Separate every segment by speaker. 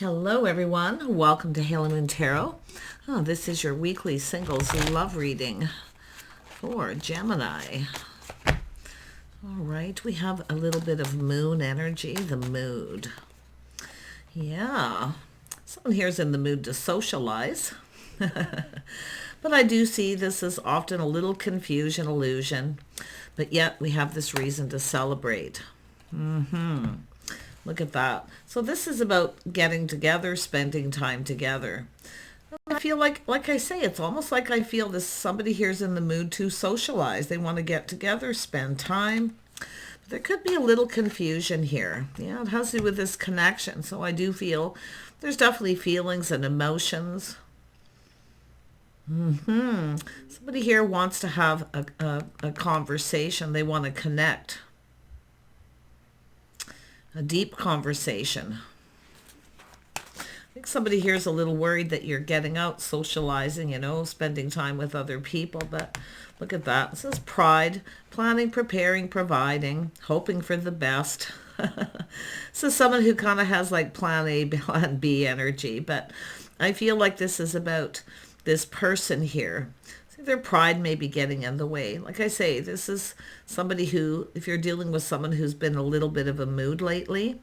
Speaker 1: Hello everyone, welcome to Halo Moon Tarot. This is your weekly singles love reading for Gemini. All right, we have a little bit of moon energy, the mood. Yeah, someone here's in the mood to socialize. But I do see this as often a little confusion, illusion, but yet we have this reason to celebrate. Look at that. So this is about getting together, spending time together. I feel like I say, it's almost like I feel this somebody here's in the mood to socialize. They want to get together, spend time. But there could be a little confusion here. Yeah, it has to do with this connection. So I do feel there's definitely feelings and emotions. Somebody here wants to have a conversation. They want to connect. A deep conversation. I think somebody here is a little worried that you're getting out, socializing, spending time with other people. But look at that. It says pride, planning, preparing, providing, hoping for the best. So someone who kind of has like plan A, plan B energy. But I feel like this is about this person here. Their pride may be getting in the way. Like I say, this is somebody who, if you're dealing with someone who's been a little bit of a mood lately,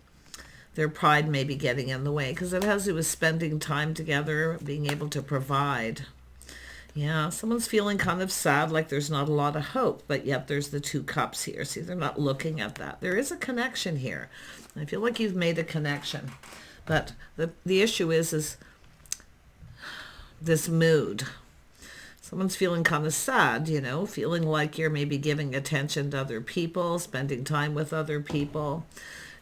Speaker 1: their pride may be getting in the way because it has to do with spending time together, being able to provide. Yeah, someone's feeling kind of sad, like there's not a lot of hope, but yet there's the two cups here. See, they're not looking at that. There is a connection here. I feel like you've made a connection. But the issue is this mood. Someone's feeling kind of sad, feeling like you're maybe giving attention to other people, spending time with other people.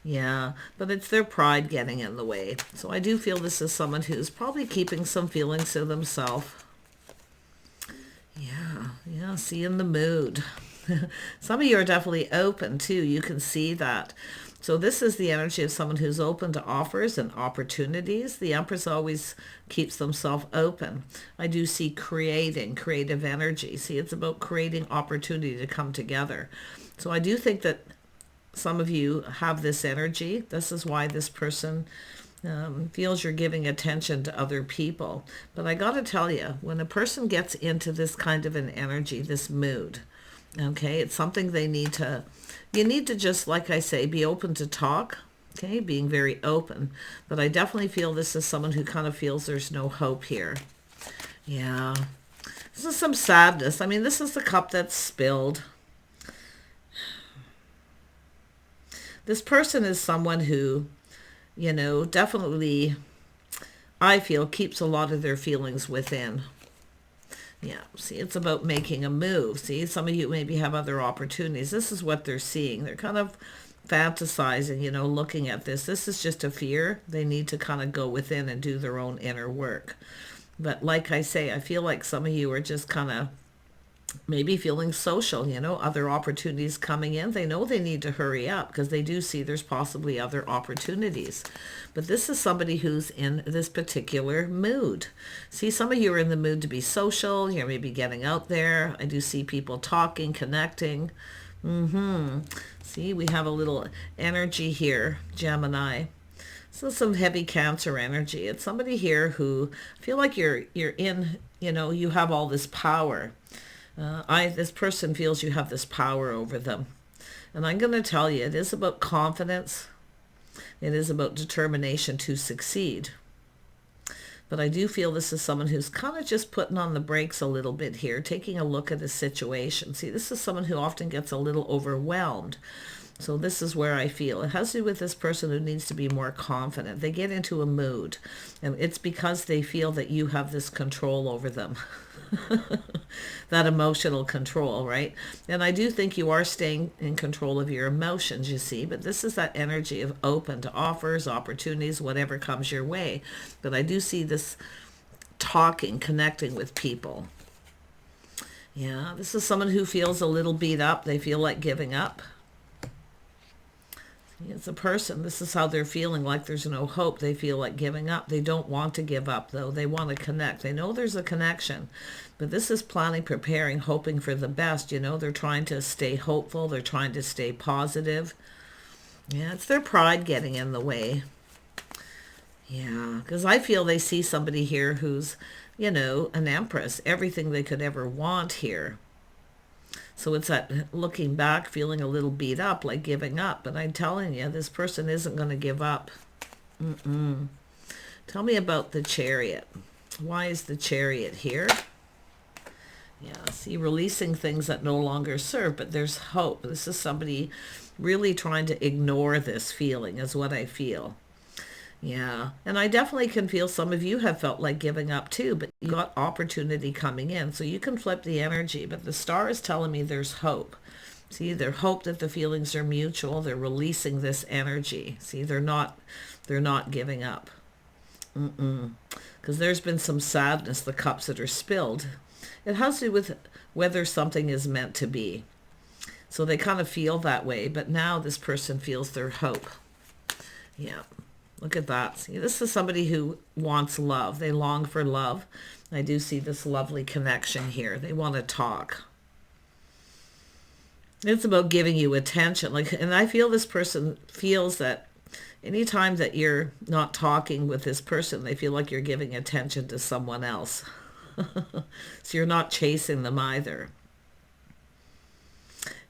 Speaker 1: Yeah, but it's their pride getting in the way. So I do feel this is someone who's probably keeping some feelings to themselves. Yeah, see, in the mood. Some of you are definitely open too. You can see that. So this is the energy of someone who's open to offers and opportunities. The Empress always keeps themselves open. I do see creative energy. See, it's about creating opportunity to come together. So I do think that some of you have this energy. This is why this person feels you're giving attention to other people. But I got to tell you, when a person gets into this kind of an energy, this mood, okay, it's something you need to just, like I say, be open to talk, okay, being very open. But I definitely feel this is someone who kind of feels there's no hope here. Yeah, this is some sadness. I mean, this is the cup that's spilled. This person is someone who, definitely, I feel, keeps a lot of their feelings within. Yeah, see, it's about making a move. See, some of you maybe have other opportunities. This is what they're seeing. They're kind of fantasizing, looking at this. This is just a fear. They need to kind of go within and do their own inner work. But like I say, I feel like some of you are just kind of maybe feeling social, other opportunities coming in. They know they need to hurry up because they do see there's possibly other opportunities. But this is somebody who's in this particular mood. See, some of you are in the mood to be social. You're maybe getting out there. I do see people talking, connecting. See, we have a little energy here, Gemini. So some heavy Cancer energy. It's somebody here who feel like you're in, you have all this power. This person feels you have this power over them. And I'm going to tell you, it is about confidence. It is about determination to succeed. But I do feel this is someone who's kind of just putting on the brakes a little bit here, taking a look at a situation. See, this is someone who often gets a little overwhelmed. So this is where I feel it has to do with this person who needs to be more confident. They get into a mood, and it's because they feel that you have this control over them. That emotional control, right? And I do think you are staying in control of your emotions, you see, but this is that energy of open to offers, opportunities, whatever comes your way. But I do see this talking, connecting with people. Yeah, this is someone who feels a little beat up. They feel like giving up. It's a person. This is how they're feeling, like there's no hope. They feel like giving up. They don't want to give up, though. They want to connect. They know there's a connection. But this is planning, preparing, hoping for the best. They're trying to stay hopeful. They're trying to stay positive. Yeah, it's their pride getting in the way. Yeah, because I feel they see somebody here who's, you know, an empress, everything they could ever want here. So it's that looking back, feeling a little beat up, like giving up. But I'm telling you, this person isn't going to give up. Mm-mm. Tell me about the Chariot. Why is the Chariot here? Yeah, see, releasing things that no longer serve, but there's hope. This is somebody really trying to ignore this feeling, is what I feel. Yeah, and I definitely can feel some of you have felt like giving up too, but you got opportunity coming in. So you can flip the energy, but the star is telling me there's hope. See, there's hope that the feelings are mutual. They're releasing this energy. See, they're not giving up. Because there's been some sadness, the cups that are spilled. It has to do with whether something is meant to be. So they kind of feel that way, but now this person feels their hope. Yeah. Look at that. See, this is somebody who wants love. They long for love. I do see this lovely connection here. They want to talk. It's about giving you attention. And I feel this person feels that anytime that you're not talking with this person, they feel like you're giving attention to someone else. So you're not chasing them either.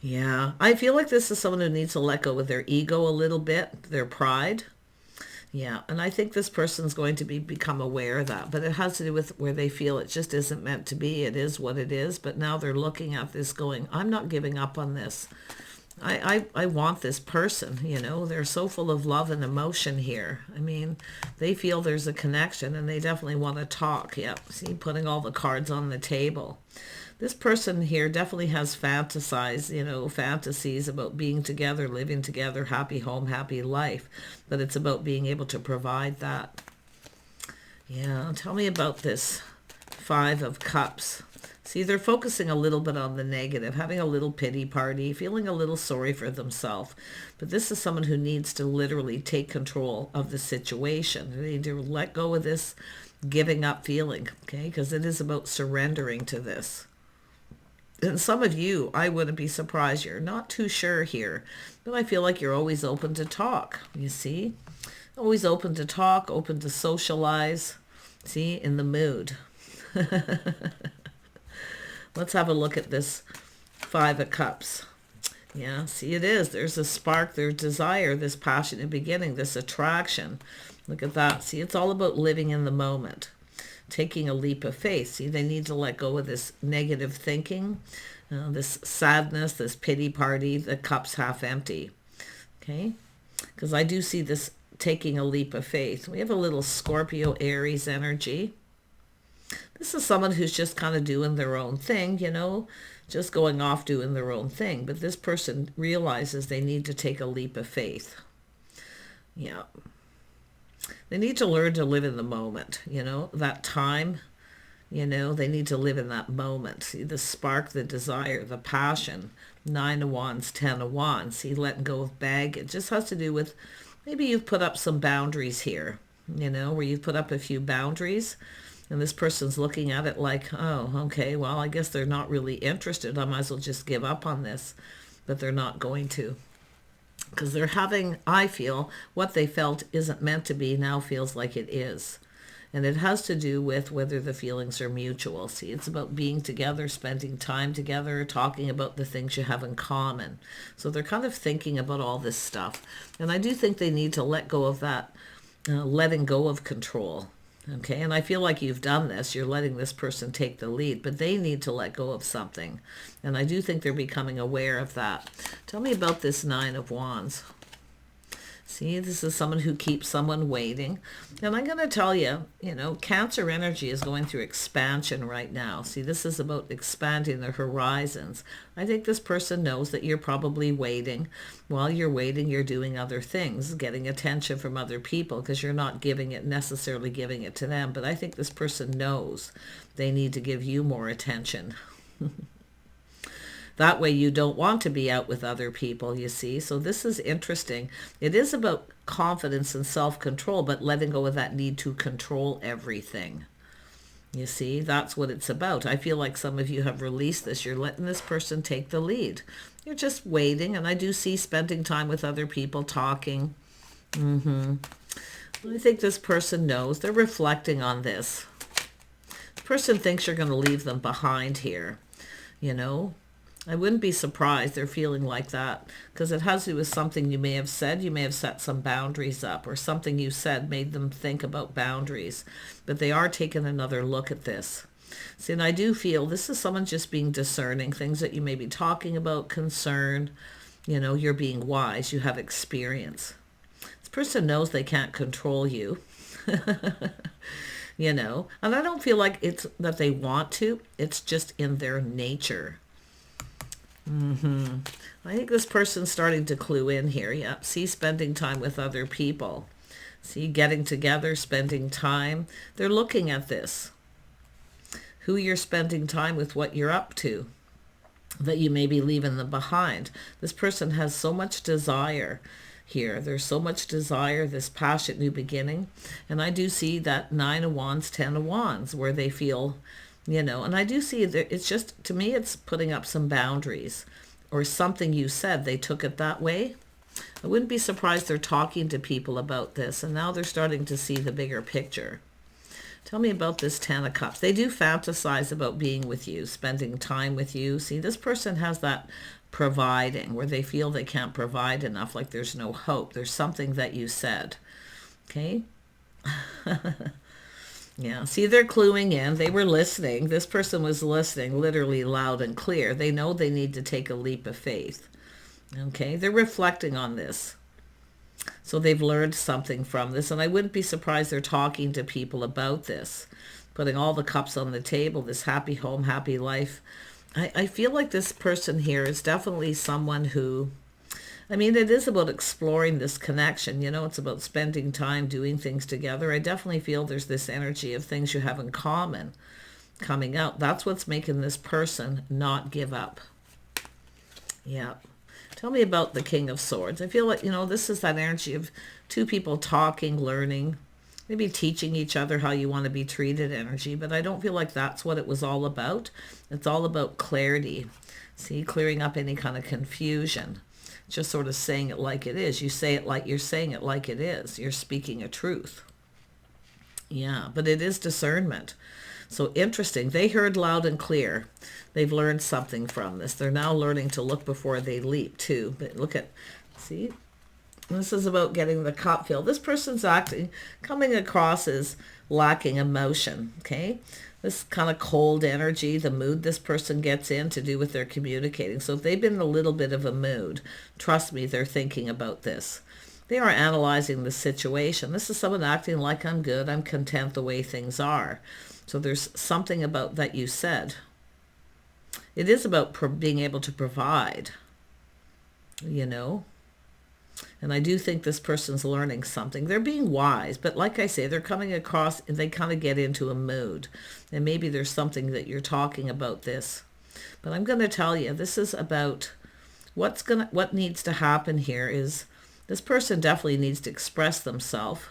Speaker 1: Yeah, I feel like this is someone who needs to let go of their ego a little bit, their pride. Yeah, and I think this person's going to become aware of that, but it has to do with where they feel it just isn't meant to be. It is what it is, but now they're looking at this going, I'm not giving up on this. I want this person, you know. They're so full of love and emotion here. I mean, they feel there's a connection, and they definitely want to talk. Yep, see, putting all the cards on the table. This person here definitely has fantasies, you know, fantasies about being together, living together, happy home, happy life. But it's about being able to provide that. Yeah, tell me about this Five of Cups. See, they're focusing a little bit on the negative, having a little pity party, feeling a little sorry for themselves. But this is someone who needs to literally take control of the situation. They need to let go of this giving up feeling, okay? Because it is about surrendering to this. And some of you, I wouldn't be surprised, you're not too sure here, but I feel like you're always open to talk, you see? Always open to talk, open to socialize, see, in the mood. Let's have a look at this Five of Cups. Yeah, see, it is. There's a spark, there's desire, this passionate beginning, this attraction. Look at that. See, it's all about living in the moment. Taking a leap of faith. See, they need to let go of this negative thinking, this sadness, this pity party, the cup's half empty. Okay? Because I do see this taking a leap of faith. We have a little Scorpio Aries energy. This is someone who's just kind of doing their own thing, you know, just going off doing their own thing. But this person realizes they need to take a leap of faith. Yeah. They need to learn to live in the moment, you know, that time, you know, they need to live in that moment. See, the spark, the desire, the passion, 9 of Wands, 10 of Wands. See, letting go of baggage. It just has to do with maybe you've put up some boundaries here, you know, where you've put up a few boundaries and this person's looking at it like, oh, okay, well, I guess they're not really interested. I might as well just give up on this, but they're not going to. Because they're having, I feel, what they felt isn't meant to be now feels like it is. And it has to do with whether the feelings are mutual. See, it's about being together, spending time together, talking about the things you have in common. So they're kind of thinking about all this stuff. And I do think they need to let go of that, letting go of control. Okay, and I feel like you've done this. You're letting this person take the lead, but they need to let go of something. And I do think they're becoming aware of that. Tell me about this 9 of Wands. See, this is someone who keeps someone waiting. And I'm going to tell you, you know, Cancer energy is going through expansion right now. See, this is about expanding their horizons. I think this person knows that you're probably waiting. While you're waiting, you're doing other things, getting attention from other people because you're not necessarily giving it to them. But I think this person knows they need to give you more attention. That way you don't want to be out with other people, you see. So this is interesting. It is about confidence and self-control, but letting go of that need to control everything. You see, that's what it's about. I feel like some of you have released this. You're letting this person take the lead. You're just waiting, and I do see spending time with other people, talking. I think this person knows. They're reflecting on this. The person thinks you're going to leave them behind here. You know, I wouldn't be surprised they're feeling like that, because it has to do with something you may have said. You may have set some boundaries up, or something you said made them think about boundaries. But they are taking another look at this. See, and I do feel this is someone just being discerning, things that you may be talking about, concern. You know, you're being wise. You have experience. This person knows they can't control you. You know, and I don't feel like it's that they want to. It's just in their nature. I think this person's starting to clue in here. Yeah, see, spending time with other people. See, getting together, spending time. They're looking at this. Who you're spending time with, what you're up to, that you may be leaving them behind. This person has so much desire here. There's so much desire, this passionate new beginning. And I do see that 9 of Wands, 10 of Wands, where they feel, you know, and I do see that it's just, to me, it's putting up some boundaries, or something you said, they took it that way. I wouldn't be surprised they're talking to people about this, and now they're starting to see the bigger picture. Tell me about this 10 of Cups. They do fantasize about being with you, spending time with you. See, this person has that providing, where they feel they can't provide enough, like there's no hope. There's something that you said. Okay? Yeah, see, they're cluing in. They were listening. This person was listening literally loud and clear. They know they need to take a leap of faith. Okay? They're reflecting on this. So they've learned something from this, and I wouldn't be surprised they're talking to people about this, putting all the cups on the table, this happy home, happy life. I feel like this person here is definitely someone who, I mean, it is about exploring this connection. You know, it's about spending time doing things together. I definitely feel there's this energy of things you have in common coming out. That's what's making this person not give up. Yeah. Tell me about the King of Swords. I feel like, you know, this is that energy of two people talking, learning, maybe teaching each other how you want to be treated energy, but I don't feel like that's what it was all about. It's all about clarity. See, clearing up any kind of confusion. Just sort of saying it like it is. You say it like you're saying it like it is. You're speaking a truth. Yeah, but it is discernment. So interesting. They heard loud and clear. They've learned something from this. They're now learning to look before they leap too. But look at, see, this is about getting the cup filled. This person's acting, coming across as lacking emotion, okay? This kind of cold energy, the mood this person gets in to do with their communicating. So if they've been in a little bit of a mood, trust me, they're thinking about this. They are analyzing the situation. This is someone acting like I'm good, I'm content the way things are. So there's something about that you said. It is about being able to provide, you know. And I do think this person's learning something. They're being wise, but like I say, they're coming across and they kind of get into a mood. And maybe there's something that you're talking about this. But I'm going to tell you, this is about what needs to happen here is this person definitely needs to express themselves.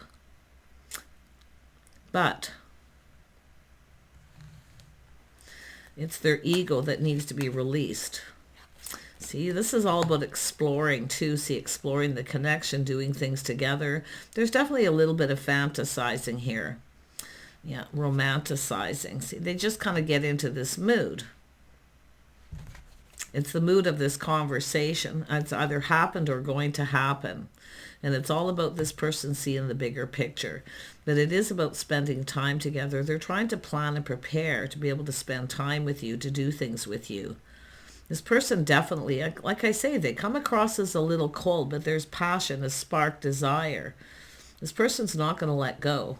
Speaker 1: But it's their ego that needs to be released. See, this is all about exploring too. See, exploring the connection, doing things together. There's definitely a little bit of fantasizing here. Yeah, romanticizing. See, they just kind of get into this mood. It's the mood of this conversation. It's either happened or going to happen. And it's all about this person seeing the bigger picture. But it is about spending time together. They're trying to plan and prepare to be able to spend time with you, to do things with you. This person definitely, like I say, they come across as a little cold, but there's passion, a spark, desire. This person's not going to let go.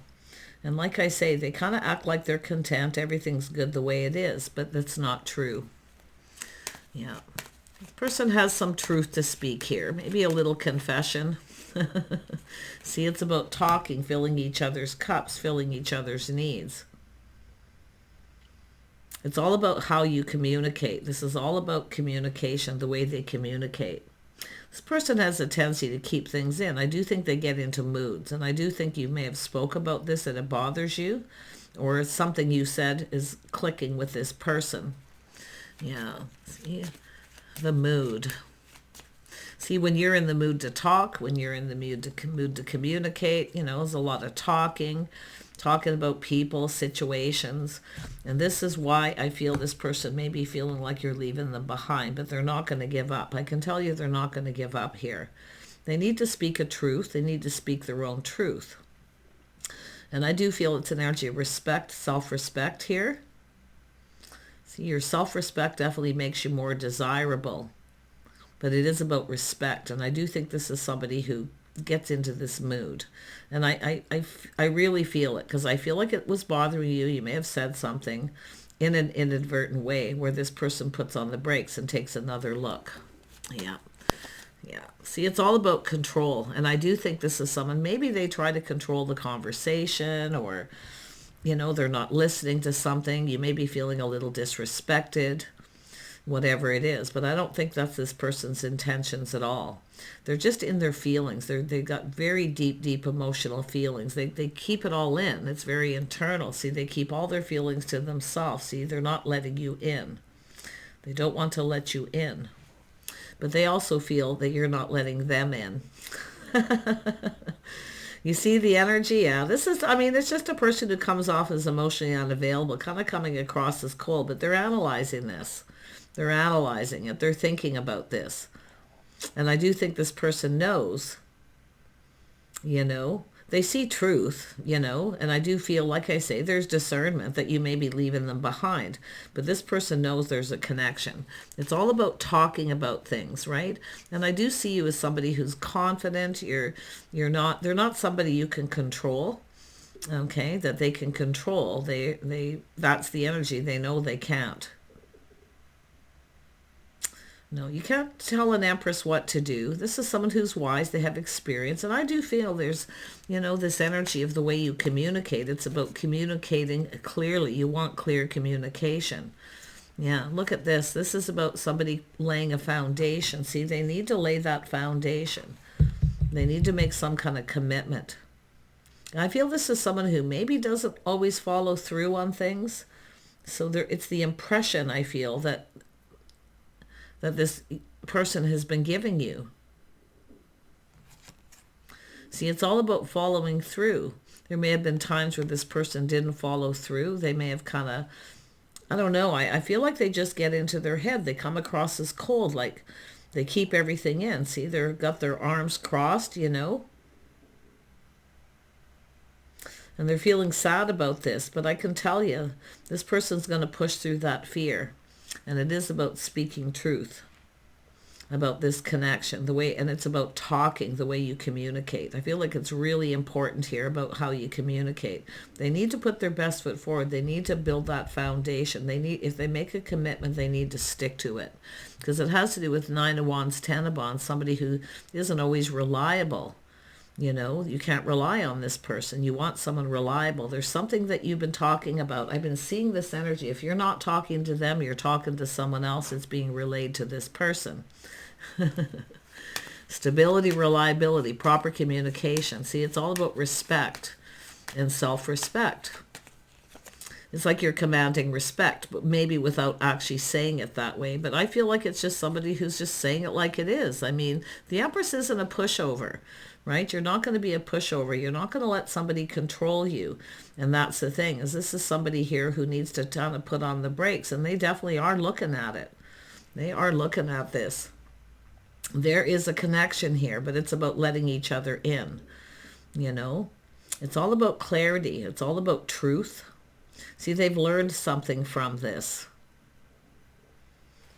Speaker 1: And like I say, they kind of act like they're content, everything's good the way it is, but that's not true. Yeah. This person has some truth to speak here, maybe a little confession. See, it's about talking, filling each other's cups, filling each other's needs. It's all about how you communicate. This is all about communication, the way they communicate. This person has a tendency to keep things in. I do think they get into moods, and I do think you may have spoke about this and it bothers you, or something you said is clicking with this person. Yeah, see, the mood. See, when you're in the mood to talk, when you're in the mood to communicate, there's a lot of talking about people, situations. And this is why I feel this person may be feeling like you're leaving them behind, but they're not going to give up. I can tell you they're not going to give up here. They need to speak a truth. They need to speak their own truth. And I do feel it's an energy of respect, self-respect here. See, your self-respect definitely makes you more desirable. But it is about respect. And I do think this is somebody who gets into this mood. And I really feel it, because I feel like it was bothering you. You may have said something in an inadvertent way where this person puts on the brakes and takes another look. Yeah. Yeah. See, it's all about control. And I do think this is someone, maybe they try to control the conversation, or, they're not listening to something. You may be feeling a little disrespected, whatever it is. But I don't think that's this person's intentions at all. They're just in their feelings. They've got very deep, deep emotional feelings. They keep it all in. It's very internal. See, they keep all their feelings to themselves. See, they're not letting you in. They don't want to let you in. But they also feel that you're not letting them in. You see the energy? Yeah, it's just a person who comes off as emotionally unavailable, kind of coming across as cold, but they're analyzing this. They're analyzing it. They're thinking about this. And I do think this person knows, they see truth, and I do feel, like I say, there's discernment that you may be leaving them behind. But this person knows there's a connection. It's all about talking about things, right? And I do see you as somebody who's confident. They're not somebody you can control, okay, that they can control. That's the energy. They know they can't. No, you can't tell an empress what to do. This is someone who's wise. They have experience. And I do feel there's, this energy of the way you communicate. It's about communicating clearly. You want clear communication. Yeah, look at this. This is about somebody laying a foundation. See, they need to lay that foundation. They need to make some kind of commitment. I feel this is someone who maybe doesn't always follow through on things. So it's the impression, I feel, that this person has been giving you. See, it's all about following through. There may have been times where this person didn't follow through. They may have kind of, I don't know, I feel like they just get into their head. They come across as cold, like they keep everything in. See, they've got their arms crossed, And they're feeling sad about this. But I can tell you, this person's going to push through that fear. And it is about speaking truth, about this connection, and it's about talking, the way you communicate. I feel like it's really important here about how you communicate. They need to put their best foot forward. They need to build that foundation. If they make a commitment, they need to stick to it, because it has to do with 9 of Wands, 10 of Wands, somebody who isn't always reliable. You can't rely on this person. You want someone reliable. There's something that you've been talking about. I've been seeing this energy. If you're not talking to them, you're talking to someone else. It's being relayed to this person. Stability, reliability, proper communication. See, it's all about respect and self-respect. It's like you're commanding respect, but maybe without actually saying it that way. But I feel like it's just somebody who's just saying it like it is. I mean, the Empress isn't a pushover, right? You're not going to be a pushover. You're not going to let somebody control you. And that's the thing, is this is somebody here who needs to kind of put on the brakes. And they definitely are looking at it. They are looking at this. There is a connection here, but it's about letting each other in. It's all about clarity. It's all about truth. See, they've learned something from this.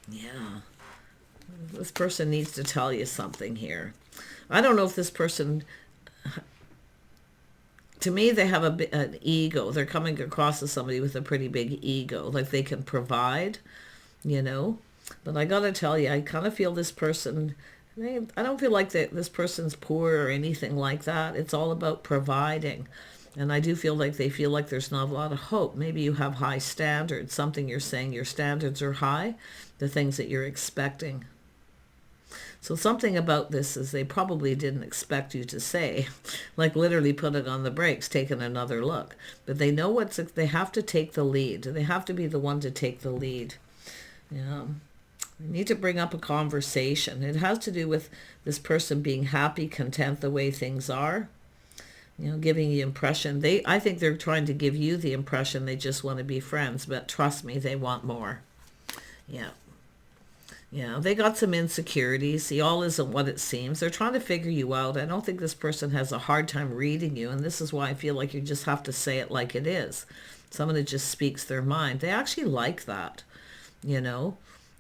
Speaker 1: Yeah. This person needs to tell you something here. I don't know if this person, to me, they have an ego. They're coming across as somebody with a pretty big ego, like they can provide, But I got to tell you, I kind of feel this person, I don't feel like this person's poor or anything like that. It's all about providing. And I do feel like they feel like there's not a lot of hope. Maybe you have high standards, something you're saying your standards are high, the things that you're expecting. So something about this is they probably didn't expect you to say, like literally put it on the brakes, taking another look. But they know they have to take the lead. They have to be the one to take the lead. Yeah. You need to bring up a conversation. It has to do with this person being happy, content the way things are. You know, giving the impression, I think they're trying to give you the impression they just want to be friends, but trust me, they want more. Yeah. Yeah, they got some insecurities. See, all isn't what it seems. They're trying to figure you out. I don't think this person has a hard time reading you, and this is why I feel like you just have to say it like it is. Someone who just speaks their mind. They actually like that, you know.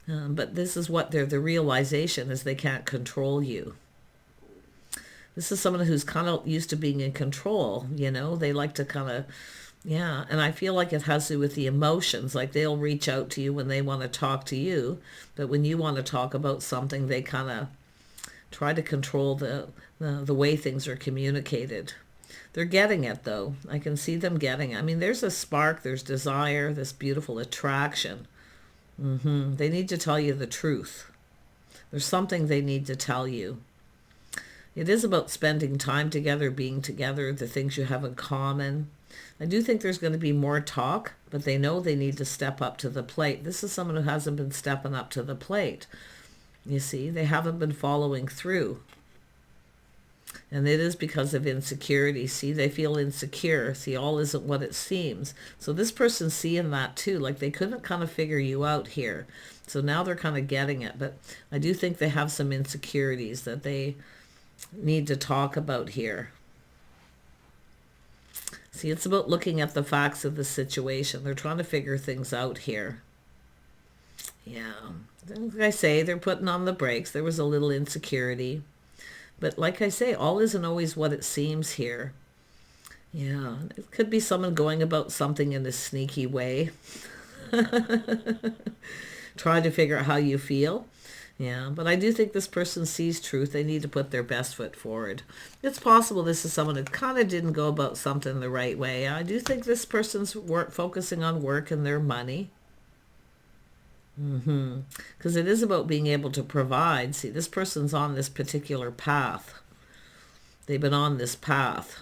Speaker 1: But this is what the realization is, they can't control you. This is someone who's kind of used to being in control, you know. They like to kind of, yeah, and I feel like it has to do with the emotions. Like they'll reach out to you when they want to talk to you, but when you want to talk about something, they kind of try to control the way things are communicated. They're getting it, though. I can see them getting it. I mean, there's a spark, there's desire, this beautiful attraction. They need to tell you the truth. There's something they need to tell you. It is about spending time together, being together, the things you have in common. I do think there's going to be more talk, but they know they need to step up to the plate. This is someone who hasn't been stepping up to the plate. You see, they haven't been following through. And it is because of insecurity. See, they feel insecure. See, all isn't what it seems. So this person's seeing that too. Like they couldn't kind of figure you out here. So now they're kind of getting it. But I do think they have some insecurities that they need to talk about here. See, it's about looking at the facts of the situation. They're trying to figure things out here. Yeah. Like I say, they're putting on the brakes. There was a little insecurity. But like I say, all isn't always what it seems here. Yeah, it could be someone going about something in a sneaky way. Trying to figure out how you feel. Yeah, but I do think this person sees truth. They need to put their best foot forward. It's possible this is someone who kind of didn't go about something the right way. I do think this person's focusing on work and their money. Because it is about being able to provide. See, this person's on this particular path. They've been on this path.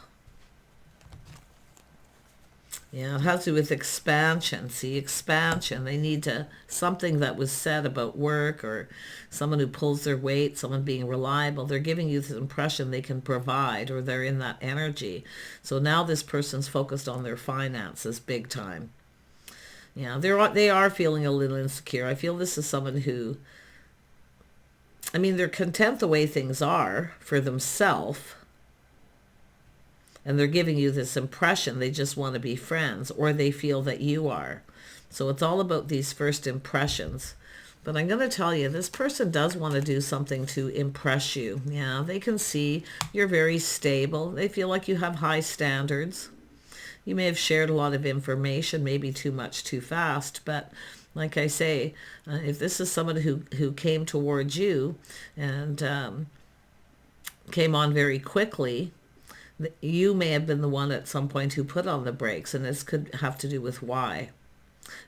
Speaker 1: Yeah, it has to do with expansion. See, expansion. They need something that was said about work or someone who pulls their weight, someone being reliable. They're giving you the impression they can provide, or they're in that energy. So now this person's focused on their finances big time. Yeah, they are feeling a little insecure. I feel this is someone who, I mean, they're content the way things are for themselves. And they're giving you this impression they just want to be friends, or they feel that you are. So it's all about these first impressions. But I'm going to tell you, this person does want to do something to impress you. Yeah, they can see you're very stable. They feel like you have high standards. You may have shared a lot of information, maybe too much too fast, but like I say, if this is someone who came towards you and came on very quickly, you may have been the one at some point who put on the brakes, and this could have to do with why.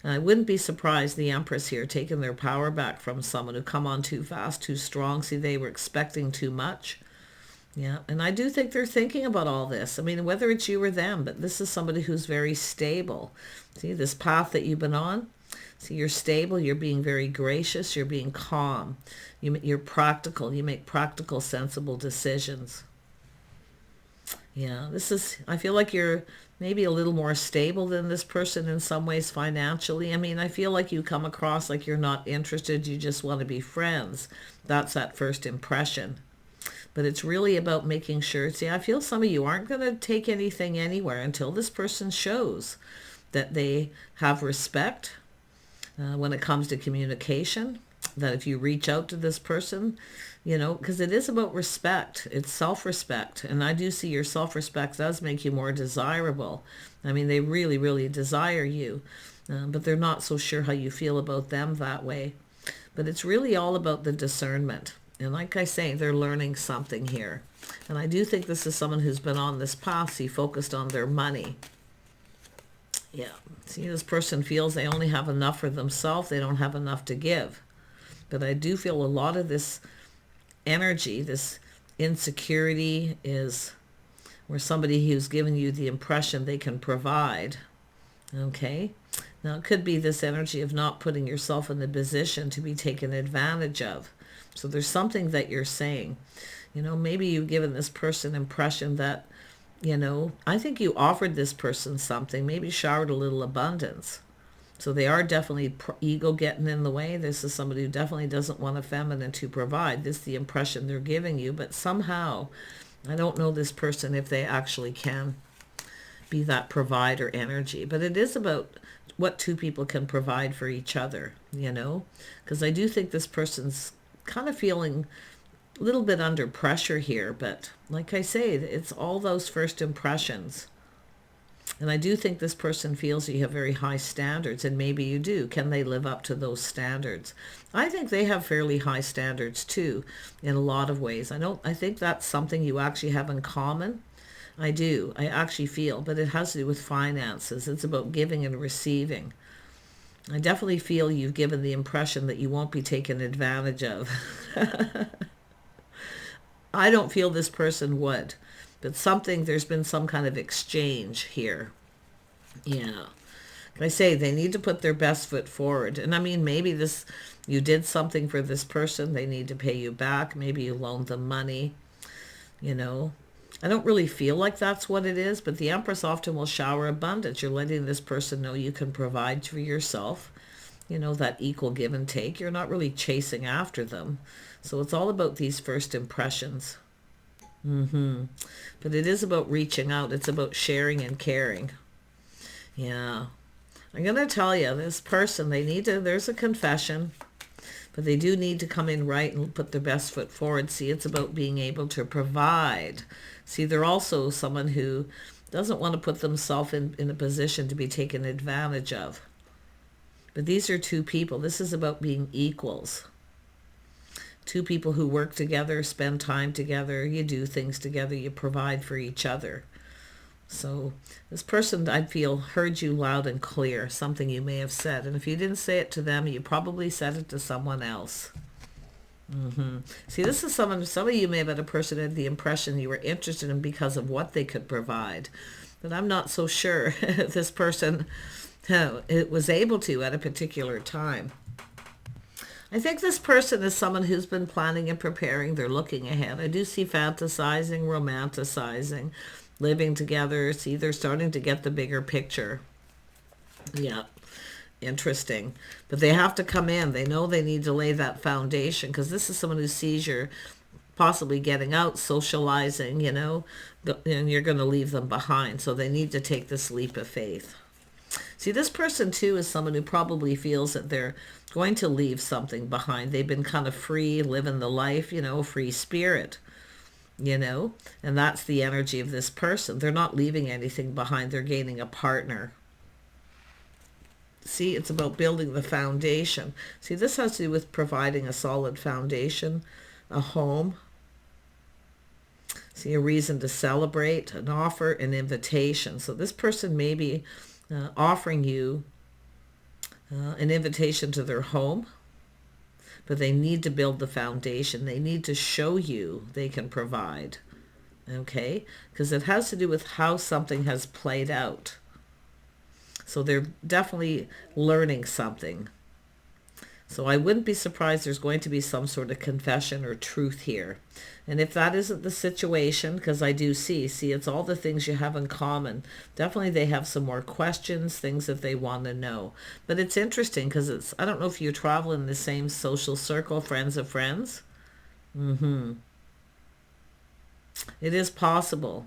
Speaker 1: And I wouldn't be surprised the Empress here taking their power back from someone who come on too fast, too strong. See, they were expecting too much. Yeah, and I do think they're thinking about all this. I mean, whether it's you or them, but this is somebody who's very stable. See, this path that you've been on, see, you're stable, you're being very gracious, you're being calm, you're practical, you make practical, sensible decisions. Yeah, I feel like you're maybe a little more stable than this person in some ways financially. I mean, I feel like you come across like you're not interested, you just want to be friends. That's that first impression. But it's really about making sure, see, I feel some of you aren't going to take anything anywhere until this person shows that they have respect when it comes to communication, that if you reach out to this person, you know, because it is about respect. It's self-respect. And I do see your self-respect does make you more desirable. I mean, they really, really desire you, but they're not so sure how you feel about them that way. But it's really all about the discernment. And like I say, they're learning something here. And I do think this is someone who's been on this path, see, focused on their money. Yeah. See, this person feels they only have enough for themselves. They don't have enough to give. But I do feel a lot of this energy, this insecurity is where somebody who's giving you the impression they can provide. Okay. Now, it could be this energy of not putting yourself in the position to be taken advantage of. So there's something that you're saying. Maybe you've given this person impression that, I think you offered this person something, maybe showered a little abundance. So they are definitely ego getting in the way. This is somebody who definitely doesn't want a feminine to provide. This is the impression they're giving you. But somehow, I don't know this person if they actually can be that provider energy. But it is about what two people can provide for each other, Because I do think this person's kind of feeling a little bit under pressure here. But like I say, it's all those first impressions. And I do think this person feels you have very high standards, and maybe you do. Can they live up to those standards? I think they have fairly high standards too, in a lot of ways. I think that's something you actually have in common. I do. I actually feel, but it has to do with finances. It's about giving and receiving. I definitely feel you've given the impression that you won't be taken advantage of. I don't feel this person would. But there's been some kind of exchange here. Yeah. Like I say, they need to put their best foot forward. And I mean, maybe you did something for this person. They need to pay you back. Maybe you loaned them money. I don't really feel like that's what it is, but the Empress often will shower abundance. You're letting this person know you can provide for yourself. That equal give and take. You're not really chasing after them. So it's all about these first impressions. But it is about reaching out. It's about sharing and caring. Yeah. I'm going to tell you, this person, there's a confession, but they do need to come in right and put their best foot forward. See, it's about being able to provide. See, they're also someone who doesn't want to put themselves in a position to be taken advantage of. But these are two people. This is about being equals. Two people who work together, spend time together, you do things together, you provide for each other. So this person, I feel, heard you loud and clear, something you may have said. And if you didn't say it to them, you probably said it to someone else. See, this is some of you may have had a person had the impression you were interested in because of what they could provide. But I'm not so sure if this person it was able to at a particular time. I think this person is someone who's been planning and preparing. They're looking ahead. I do see fantasizing, romanticizing, living together. See, they're starting to get the bigger picture. Yeah, interesting. But they have to come in. They know they need to lay that foundation, because this is someone who sees you're possibly getting out, socializing, and you're going to leave them behind. So they need to take this leap of faith. See, this person, too, is someone who probably feels that they're going to leave something behind. They've been kind of free, living the life, free spirit, and that's the energy of this person. They're not leaving anything behind. They're gaining a partner. See, it's about building the foundation. See, this has to do with providing a solid foundation, a home. See, a reason to celebrate, an offer, an invitation. So this person may be offering you an invitation to their home, but they need to build the foundation. They need to show you they can provide, okay? Because it has to do with how something has played out. So they're definitely learning something. So I wouldn't be surprised there's going to be some sort of confession or truth here. And if that isn't the situation, because I do see it's all the things you have in common. Definitely they have some more questions, things that they want to know. But it's interesting because I don't know if you travel in the same social circle, friends of friends. It is possible.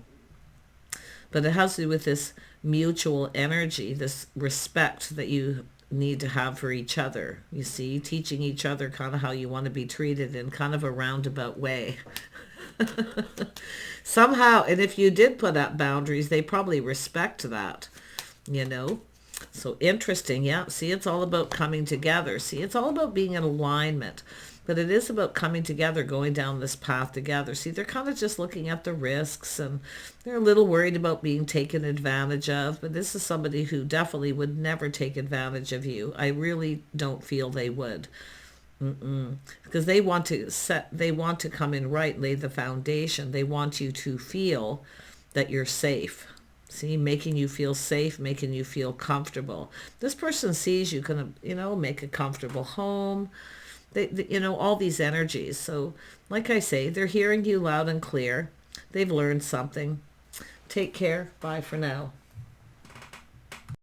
Speaker 1: But it has to do with this mutual energy, this respect that you need to have for each other. You see, teaching each other kind of how you want to be treated in kind of a roundabout way. Somehow, and if you did put up boundaries, they probably respect that, So interesting, yeah. See, it's all about coming together. See, it's all about being in alignment. But it is about coming together, going down this path together. See, they're kind of just looking at the risks, and they're a little worried about being taken advantage of. But this is somebody who definitely would never take advantage of you. I really don't feel they would. Because they want to come in right, lay the foundation. They want you to feel that you're safe. See, making you feel safe, making you feel comfortable. This person sees you gonna, make a comfortable home. All these energies. So, like I say, they're hearing you loud and clear. They've learned something. Take care. Bye for now.